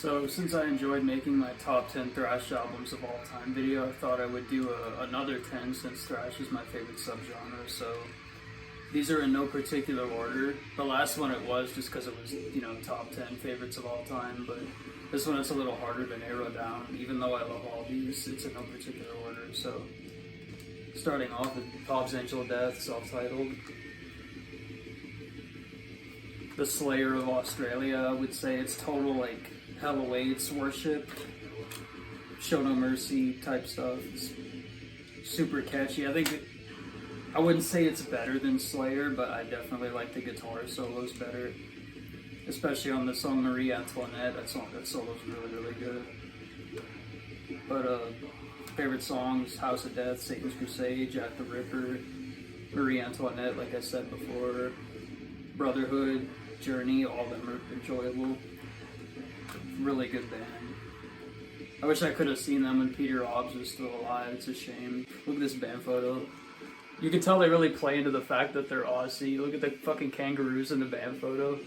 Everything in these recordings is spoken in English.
So since I enjoyed making my top 10 thrash albums of all time video, I thought I would do another 10 since thrash is my favorite subgenre. So these are in no particular order. The last one it was just because it was, top 10 favorites of all time, but this one it's a little harder to narrow down. Even though I love all these, it's in no particular order. So starting off with Hobbs Angel of Death, self-titled. The Slayer of Australia, I would say it's total Hell Awaits worship, Show No Mercy type stuff. It's super catchy. I wouldn't say it's better than Slayer, but I definitely like the guitar solos better, especially on the song Marie Antoinette. That solo's really good. But favorite songs: House of Death, Satan's Crusade, Jack the Ripper, Marie Antoinette, like I said before, Brotherhood, Journey. All of them are enjoyable. Really good band. I wish I could have seen them when Peter Hobbs was still alive. It's a shame. Look at this band photo. You can tell they really play into the fact that they're Aussie. Look at the fucking kangaroos in the band photo.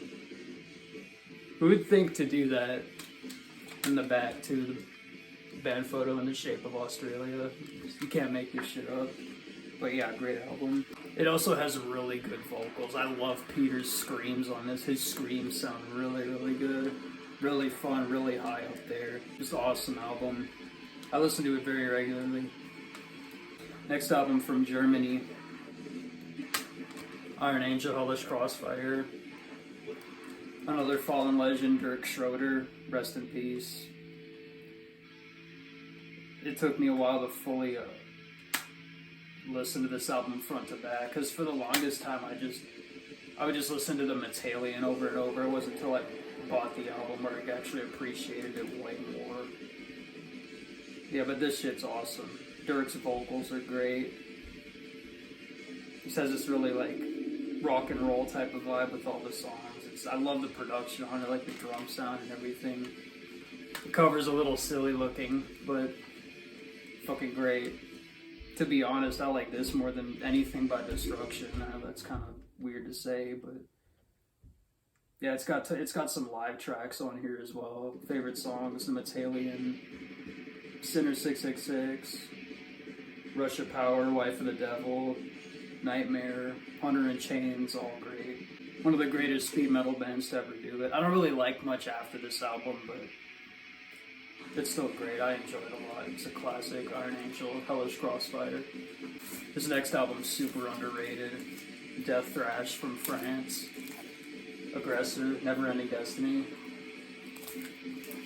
Who would think to do that in the back too? The band photo in the shape of Australia. You can't make this shit up. But yeah, great album. It also has really good vocals. I love Peter's screams on this. His screams sound really good. Really fun, really high up there. Just an awesome album. I listen to it very regularly. Next album from Germany, Iron Angel, Hellish Crossfire. Another fallen legend, Dirk Schroeder, rest in peace. It took me a while to fully listen to this album front to back, because for the longest time I would just listen to the Metalian over and over. It wasn't until I bought the album where I actually appreciated it way more. Yeah, but this shit's awesome. Dirk's vocals are great. He has this really rock and roll type of vibe with all the songs. I love the production on it, like the drum sound and everything. The cover's a little silly looking, but fucking great. To be honest, I like this more than anything by Destruction. I know that's kind of weird to say, but yeah, it's got some live tracks on here as well. Favorite songs: The Metalian, Sinner 666, Rush of Power, Wife of the Devil, Nightmare, Hunter in Chains, all great. One of the greatest speed metal bands to ever do it. I don't really like much after this album, but it's still great. I enjoy it a lot. It's a classic. Iron Angel, Hellish Crossfire. This next album's super underrated. Death Thrash from France. Aggressor, Never Ending Destiny.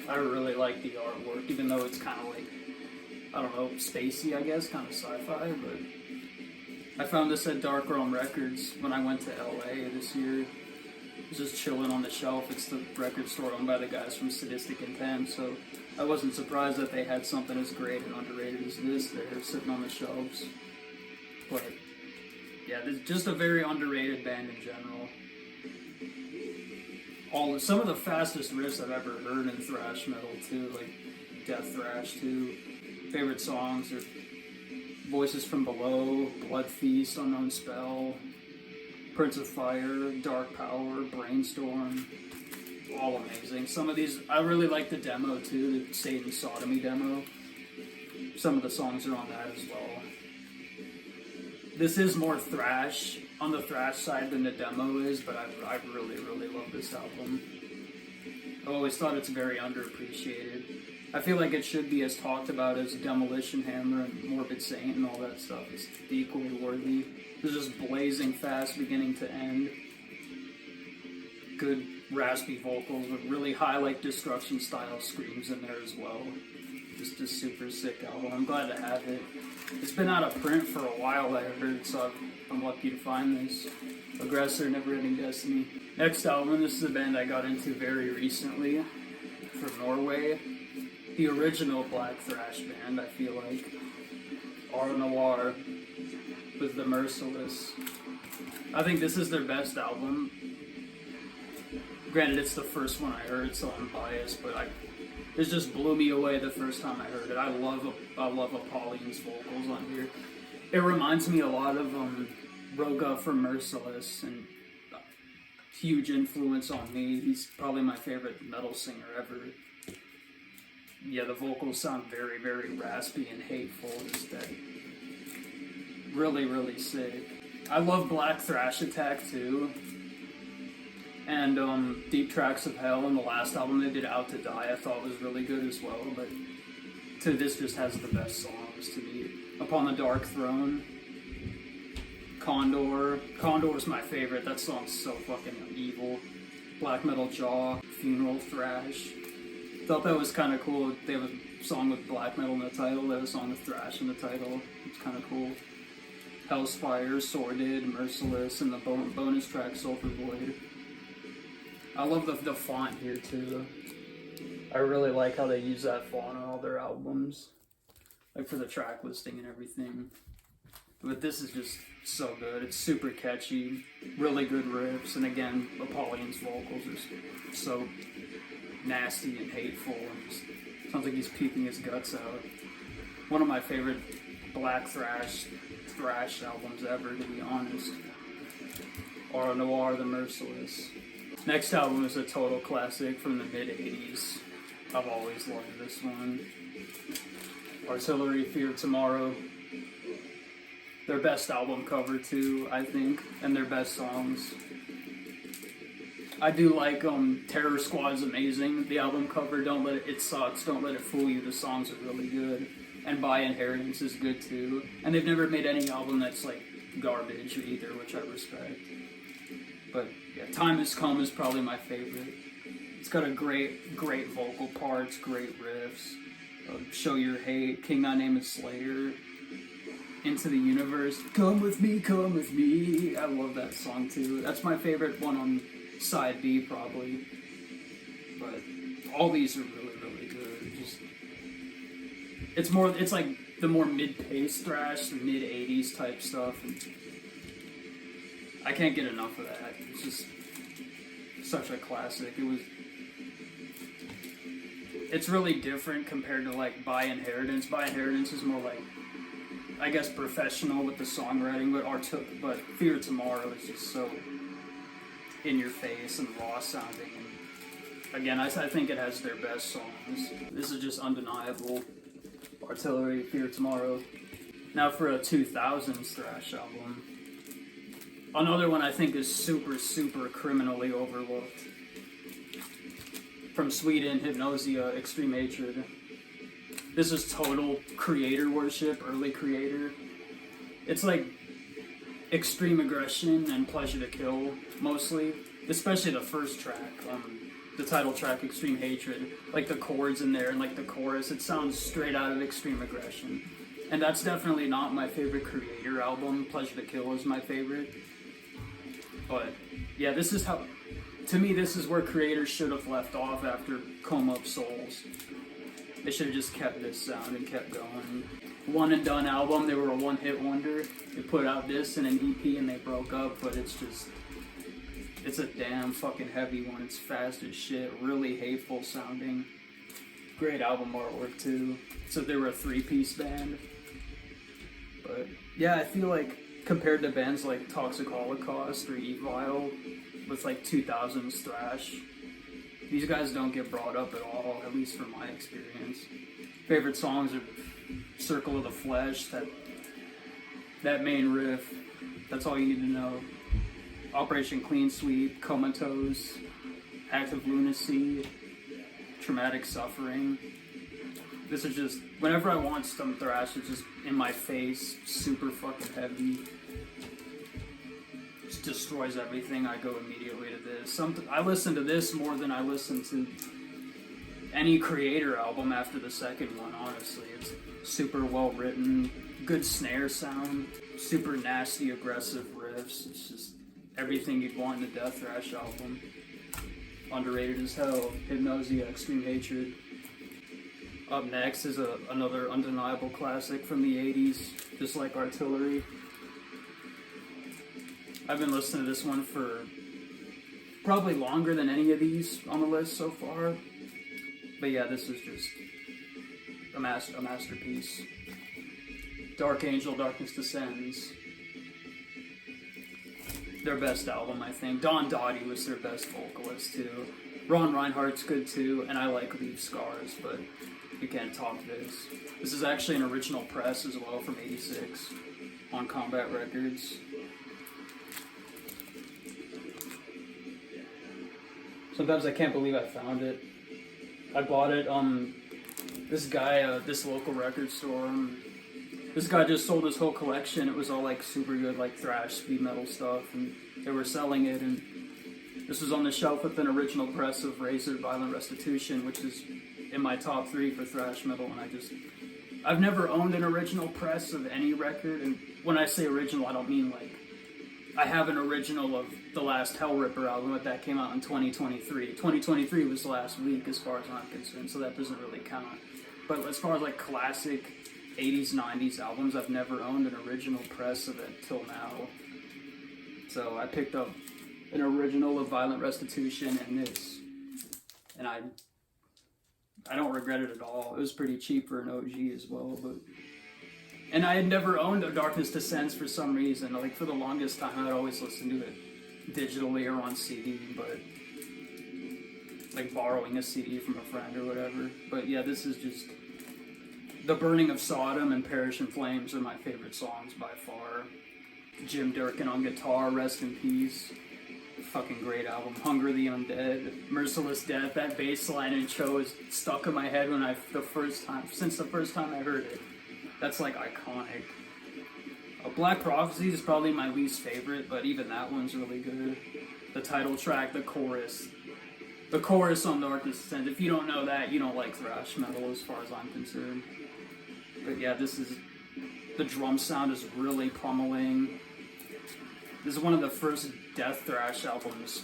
I really like the artwork, even though it's kind of spacey, I guess, kind of sci-fi, but I found this at Dark Realm Records when I went to LA this year. I was just chilling on the shelf. It's the record store owned by the guys from Sadistic Intent, so I wasn't surprised that they had something as great and underrated as this there sitting on the shelves. But yeah, it's just a very underrated band in general. Some of the fastest riffs I've ever heard in thrash metal too, like Death Thrash too. Favorite songs are Voices from Below, Blood Feast, Unknown Spell, Prince of Fire, Dark Power, Brainstorm. All amazing. Some of these, I really like the demo too, the Satan Sodomy demo. Some of the songs are on that as well. This is more thrash, on the thrash side than the demo is, but I really love this album. I always thought it's very underappreciated. I feel like it should be as talked about as Demolition Hammer and Morbid Saint and all that stuff. It's equally worthy. It's just blazing fast beginning to end. Good raspy vocals with really high Destruction style screams in there as well. Just a super sick album. I'm glad to have it. It's been out of print for a while, I heard, so I'm lucky to find this. Aggressor, Never Ending Destiny. Next album, this is a band I got into very recently from Norway. The original black thrash band, I feel like. Noir with The Merciless. I think this is their best album. Granted, it's the first one I heard, so I'm biased, but it just blew me away the first time I heard it. I love Apollyon's vocals on here. It reminds me a lot of Roga from Merciless, and huge influence on me. He's probably my favorite metal singer ever. yeah, the vocals sound very, very raspy and hateful. Just that really, really sick. I love Black Thrash Attack too. And Deep Tracks of Hell and the last album they did, Out to Die, I thought was really good as well. But this just has the best songs to me. Upon the Dark Throne, Condor's my favorite. That song's so fucking evil. Black Metal Jaw, Funeral Thrash. Thought that was kind of cool. They have a song with black metal in the title. They have a song with thrash in the title. It's kind of cool. Hell's Fire, Sordid, Merciless, and the bonus track Sulphur Void. I love the font here too. I really like how they use that font on all their albums, like for the track listing and everything. But this is just so good. It's super catchy, really good riffs, and again, Apollyon's vocals are so nasty and hateful, and just sounds like he's peeking his guts out. One of my favorite black thrash albums ever, to be honest. Or Noir, the Merciless. Next album is a total classic from the mid-'80s. I've always loved this one. Artillery, Fear Tomorrow. Their best album cover too, I think, and their best songs. I do like Terror Squad's amazing. The album cover, It Sucks, Don't Let It Fool You. The songs are really good. And By Inheritance is good too. And they've never made any album that's like garbage either, which I respect. But yeah, Time Has Come is probably my favorite. It's got a great vocal parts, great riffs. Show Your Hate, King Thy Name Is Slayer, Into the Universe, Come With Me, Come With Me. I love that song too. That's my favorite one on side B probably. But all these are really, really good. It's like the more mid-paced thrash, mid-'80s type stuff. And I can't get enough of that. It's just such a classic. It's really different compared to like By Inheritance. By Inheritance is more like, I guess, professional with the songwriting, but Fear Tomorrow is just so in your face and raw sounding. And again, I think it has their best songs. This is just undeniable. Artillery, Fear Tomorrow. Now for a 2000s thrash album. Another one I think is super, super criminally overlooked. From Sweden, Hypnosia, Extreme Hatred. This is total creator worship, early creator. It's like extreme aggression and pleasure to kill, mostly. Especially the first track, the title track, Extreme Hatred. Like the chords in there and like the chorus, it sounds straight out of Extreme Aggression. And that's definitely not my favorite creator album. Pleasure to Kill is my favorite. But yeah, to me, this is where creators should have left off after Coma of Souls. They should have just kept this sound and kept going. One and done album, they were a one-hit wonder. They put out this and an EP and they broke up, but it's a damn fucking heavy one. It's fast as shit, really hateful sounding. Great album artwork too. So they were a three-piece band. But yeah, I feel like compared to bands like Toxic Holocaust or Evil with like 2000s thrash, these guys don't get brought up at all, at least from my experience. Favorite songs are Circle of the Flesh, that main riff, that's all you need to know. Operation Clean Sweep, Comatose, Act of Lunacy, Traumatic Suffering. This is just, whenever I want some thrash, it's just in my face, super fucking heavy. Just destroys everything. I go immediately to this. I listen to this more than I listen to any creator album after the second one, honestly. It's super well written, good snare sound, super nasty, aggressive riffs. It's just everything you'd want in a death thrash album. Underrated as hell. Hypnosia, Extreme Hatred. Up next is another undeniable classic from the 80s, just like Artillery. I've been listening to this one for probably longer than any of these on the list so far. But yeah, this is just a masterpiece. Dark Angel, Darkness Descends. Their best album, I think. Don Dottie was their best vocalist too. Ron Reinhardt's good too, and I like Leave Scars, but you can't top this. This is actually an original press as well from '86 on Combat Records. Sometimes I can't believe I found it. I bought it this guy, this local record store. This guy just sold his whole collection. It was all like super good, like thrash, speed metal stuff, and they were selling it. And this was on the shelf with an original press of Razor Violent Restitution, which is in my top 3 for thrash metal. And I've never owned an original press of any record. And when I say original, I don't mean like I have an original of the last Hellripper album, but that came out in 2023. 2023 was last week as far as I'm concerned, so that doesn't really count. But as far as like classic 80s, 90s albums, I've never owned an original press of it till now. So I picked up an original of Violent Restitution and this, and I don't regret it at all. It was pretty cheap for an OG as well, and I had never owned a Darkness Descends for some reason. Like for the longest time, I'd always listen to it digitally or on CD, but like borrowing a CD from a friend or whatever. But yeah, this is just The Burning of Sodom and Perish in Flames are my favorite songs by far. Jim Durkin on guitar, rest in peace. Fucking great album. Hunger the Undead, Merciless Death. That bass line intro is stuck in my head since the first time I heard it. That's like iconic. Black Prophecy is probably my least favorite, but even that one's really good. The title track, the chorus on Darkness Descends. If you don't know that, you don't like thrash metal as far as I'm concerned. But yeah, the drum sound is really pummeling. This is one of the first death thrash albums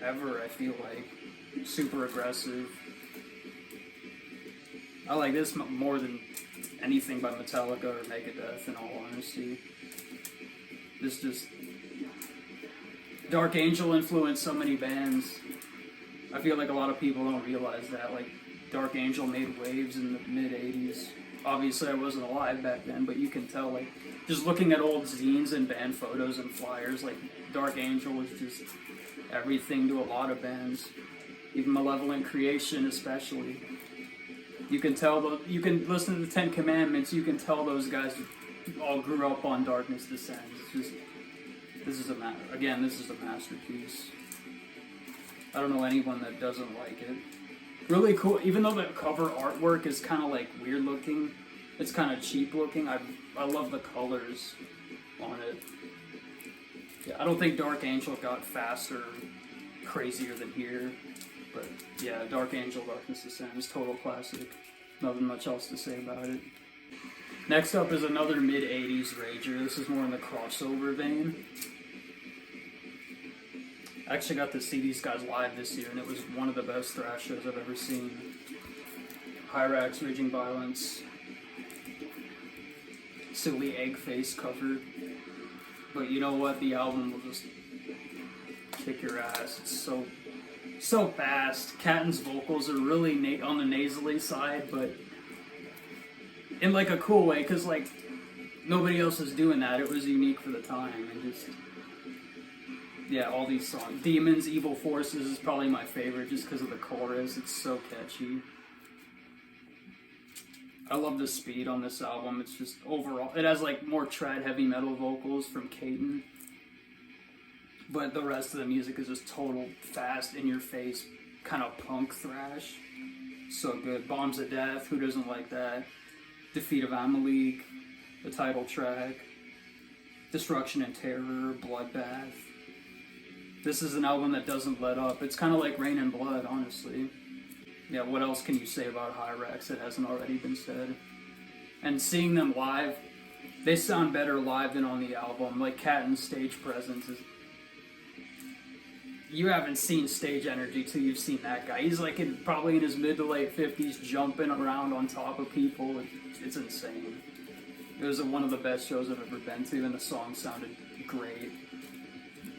ever, I feel like. Super aggressive. I like this more than anything by Metallica or Megadeth, in all honesty. Dark Angel influenced so many bands. I feel like a lot of people don't realize that. Like, Dark Angel made waves in the mid-'80s. Obviously, I wasn't alive back then, but you can tell, like, just looking at old zines and band photos and flyers, like, Dark Angel was just everything to a lot of bands. Even Malevolent Creation, especially. You can listen to the Ten Commandments, you can tell those guys all grew up on Darkness Descends. This is a masterpiece. I don't know anyone that doesn't like it. Really cool, even though the cover artwork is kind of like weird looking, it's kind of cheap looking, I love the colors on it. Yeah, I don't think Dark Angel got faster, crazier than here, but yeah, Dark Angel, Darkness Descends, total classic. Nothing much else to say about it. Next up is another mid-'80s rager. This is more in the crossover vein. I actually got to see these guys live this year, and it was one of the best thrash shows I've ever seen. Hirax, Raging Violence. Silly egg face cover. But you know what? The album will just kick your ass. It's so fast. Catton's vocals are really on the nasally side, but in like a cool way, because like nobody else is doing that. It was unique for the time, and just yeah, all these songs. Demons, Evil Forces is probably my favorite just because of the chorus. It's so catchy. I love the speed on this album. It's just overall, it has like more trad heavy metal vocals from Caton. But the rest of the music is just total fast, in your face, kind of punk thrash. So good. Bombs of Death, who doesn't like that? Defeat of Amalek, the title track. Destruction and Terror, Bloodbath. This is an album that doesn't let up. It's kind of like Rain and Blood, honestly. Yeah, what else can you say about Hirax that hasn't already been said? And seeing them live, they sound better live than on the album. Like, Catton's stage presence is... You haven't seen stage energy till you've seen that guy. He's like probably in his mid to late 50s, jumping around on top of people. It's insane. It was one of the best shows I've ever been to, and the song sounded great.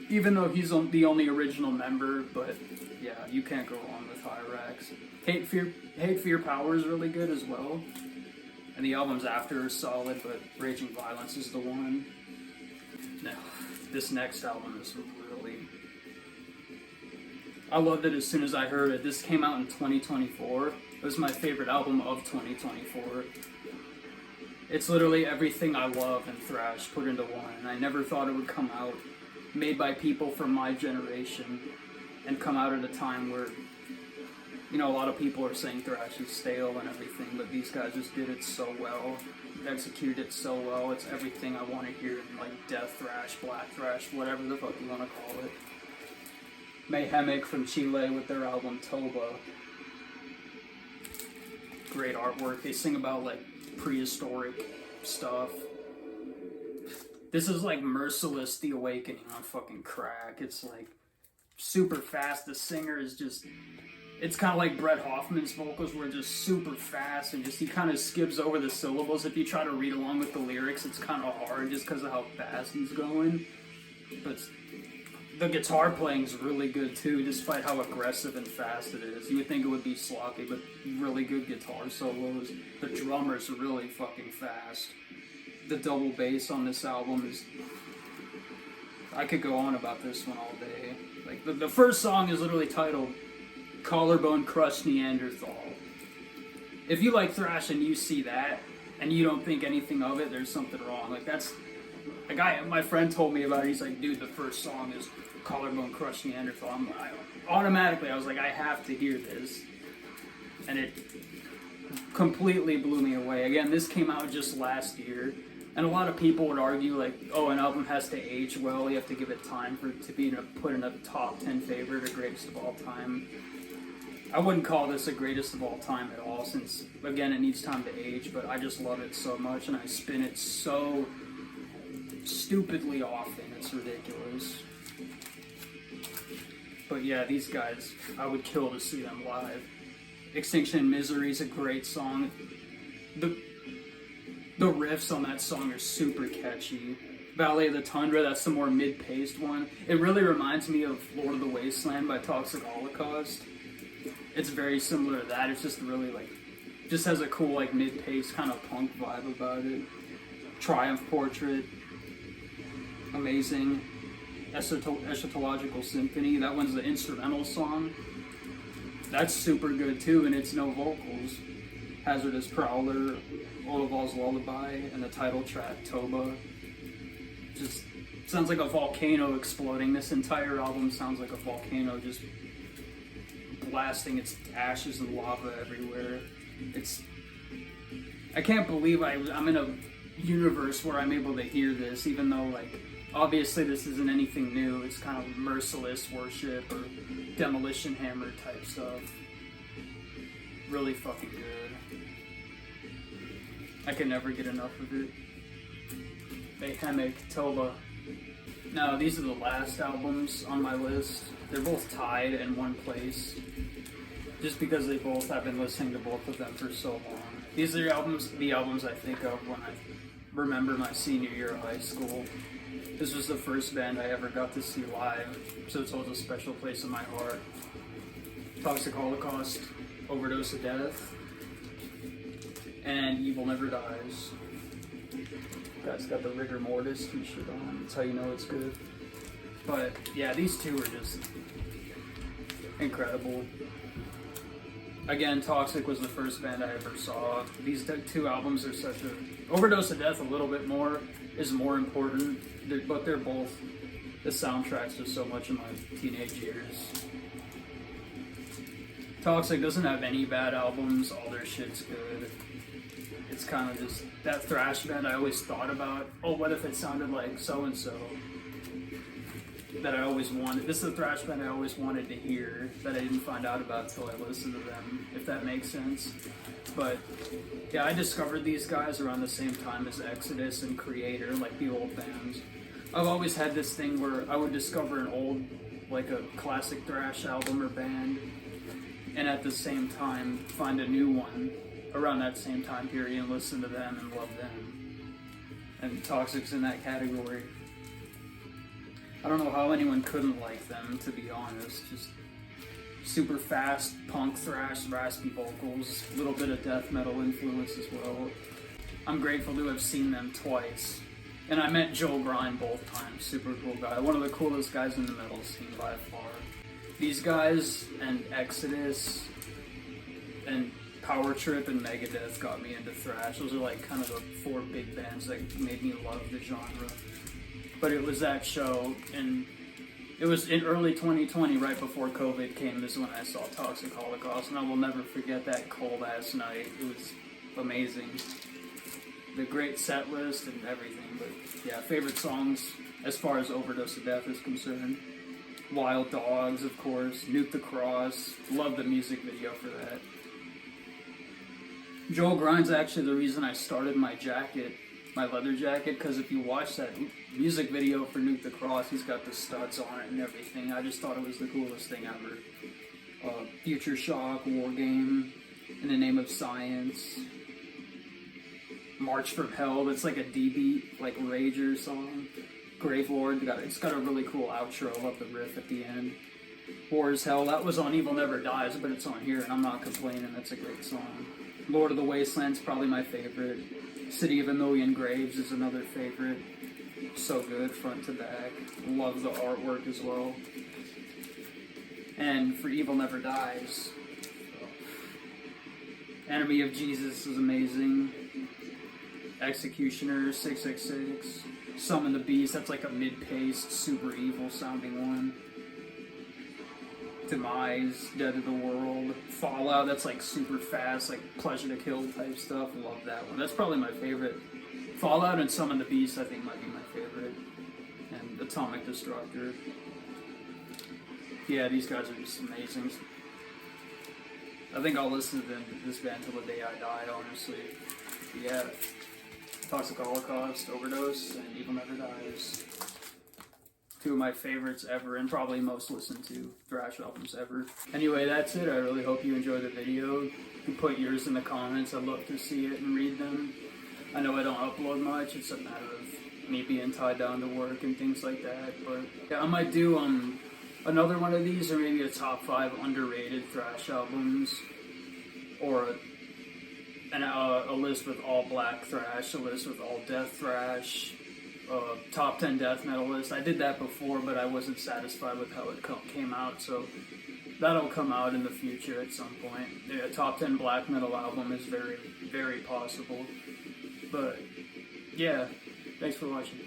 Even though he's the only original member, but yeah, you can't go wrong with Hirax. Hate Fear Power is really good as well. And the albums after are solid, but Raging Violence is the one. No, this next album is really... I loved it as soon as I heard it. This came out in 2024. It was my favorite album of 2024. It's literally everything I love in thrash put into one, and I never thought it would come out, made by people from my generation, and come out at a time where, you know, a lot of people are saying thrash is stale and everything, but these guys just did it so well, executed it so well. It's everything I want to hear in, like, death thrash, black thrash, whatever the fuck you want to call it. Mayhem from Chile with their album Toba. Great artwork. They sing about, like, prehistoric stuff. This is like Merciless The Awakening on fucking crack. It's like super fast. The singer is just, it's kind of like Brett Hoffman's vocals were just super fast and just he kind of skips over the syllables. If you try to read along with the lyrics, it's kind of hard just because of how fast he's going. But the guitar playing is really good too, despite how aggressive and fast it is. You would think it would be sloppy, but really good guitar solos. The drummer's really fucking fast. The double bass on this album is... I could go on about this one all day. Like, the first song is literally titled Collarbone Crushed Neanderthal. If you like thrash and you see that, and you don't think anything of it, there's something wrong. Like, that's... my friend told me about it. He's like, dude, the first song is Collarbone Crushed Neanderthal. Automatically, I was like, I have to hear this. And it completely blew me away. Again, this came out just last year. And a lot of people would argue, like, oh, an album has to age well. You have to give it time for it to be put in a top 10 favorite or greatest of all time. I wouldn't call this a greatest of all time at all, since, again, it needs time to age. But I just love it so much, and I spin it so stupidly often. It's ridiculous. But yeah, these guys, I would kill to see them live. Extinction in Misery is a great song. The riffs on that song are super catchy. Ballet of the Tundra, that's the more mid-paced one. It really reminds me of Lord of the Wasteland by Toxic Holocaust. It's very similar to that. It's just really, like, just has a cool, like, mid-paced kind of punk vibe about it. Triumph Portrait, amazing. Eschatological Symphony, that one's the instrumental song. That's super good too, and it's no vocals. Hazardous Prowler, Olaval's Lullaby, and the title track, Toba. Just sounds like a volcano exploding. This entire album sounds like a volcano just blasting its ashes and lava everywhere. I can't believe I'm in a universe where I'm able to hear this, even though, like, obviously this isn't anything new. It's kind of Merciless Worship or Demolition Hammer type stuff. Really fucking good. I can never get enough of it. Mayhem, Toba. Now, these are the last albums on my list. They're both tied in one place, just because they both, I've been listening to both of them for so long. These are the albums I think of when I remember my senior year of high school. This was the first band I ever got to see live, so it's holds a special place in my heart. Toxic Holocaust, Overdose of Death, and Evil Never Dies. Guy's got the Rigor Mortis t-shirt on, that's how you know it's good. But yeah, these two are just incredible. Again, Toxic was the first band I ever saw. These two albums are such a... Overdose of Death a little bit more is more important, but they're both the soundtracks to so much of my teenage years. Toxic doesn't have any bad albums, all their shit's good. It's kind of just that thrash band I always thought about. Oh, what if it sounded like so-and-so? That I always wanted. This is a thrash band I always wanted to hear that I didn't find out about until I listened to them, if that makes sense. But yeah, I discovered these guys around the same time as Exodus and Creator, like the old bands. I've always had this thing where I would discover an old, like a classic thrash album or band, and at the same time find a new one around that same time period and listen to them and love them. And Toxic's in that category. I don't know how anyone couldn't like them, to be honest. Just super fast punk thrash, raspy vocals, a little bit of death metal influence as well. I'm grateful to have seen them twice. And I met Joe Grind both times, super cool guy. One of the coolest guys in the metal scene by far. these guys and Exodus and Power Trip and Megadeth got me into thrash. Those are like kind of the 4 big bands that made me love the genre. But it was that show, and it was in early 2020, right before COVID came, this is when I saw Toxic Holocaust, and I will never forget that cold-ass night. It was amazing. The great set list and everything, but yeah, favorite songs as far as Overdose of Death is concerned. Wild Dogs, of course, Nuke the Cross, love the music video for that. Joel Grind's actually the reason I started my jacket, my leather jacket, because if you watch that music video for Nuke the Cross, he's got the studs on it and everything. I just thought it was the coolest thing ever. Future Shock, War Game, In the Name of Science, March from Hell, that's like a D-beat, like Rager song. Gravelord, it's got a really cool outro, I love the riff at the end. War is Hell, that was on Evil Never Dies, but it's on here and I'm not complaining, that's a great song. Lord of the Wasteland's probably my favorite. City of a Million Graves is another favorite. So good, front to back. Love the artwork as well. And for Evil Never Dies, Enemy of Jesus is amazing. Executioner, 666. Summon the Beast, that's like a mid-paced, super evil sounding one. Demise, Dead of the World. Fallout, that's like super fast, like Pleasure to Kill type stuff. Love that one. That's probably my favorite. Fallout and Summon the Beast, I think, might be my favorite. And Atomic Destructor. Yeah, these guys are just amazing. I think I'll listen to this band till the day I die, honestly. Yeah. Toxic Holocaust, Overdose, and Evil Never Dies. 2 of my favorites ever, and probably most listened to thrash albums ever. Anyway, that's it. I really hope you enjoyed the video. You can put yours in the comments. I'd love to see it and read them. I know I don't upload much. It's a matter of me being tied down to work and things like that. But yeah, I might do another one of these, or maybe a top 5 underrated thrash albums, or a list with all black thrash, a list with all death thrash, top 10 death metal list. I did that before, but I wasn't satisfied with how it came out, so that'll come out in the future at some point. Yeah, top 10 black metal album is very, very possible. But yeah, thanks for watching.